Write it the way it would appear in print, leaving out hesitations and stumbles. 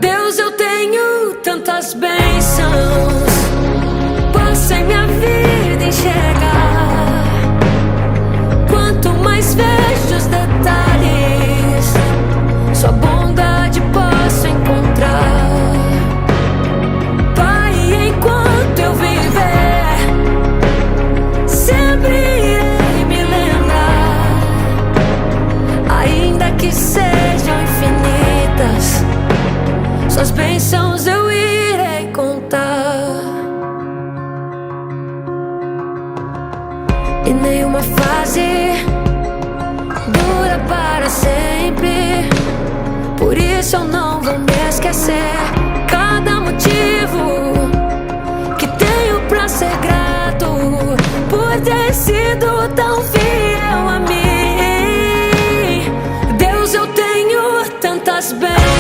Deus, eu tenho tantas bênçãos, posso em minha vida enxergar. Quanto mais vejo os detalhes, sua bondade posso encontrar. Pai, enquanto eu viver, sempre irei me lembrar. Ainda que sejam infinitas, suas bênçãos eu irei contar. E nenhuma fase dura para sempre, por isso eu não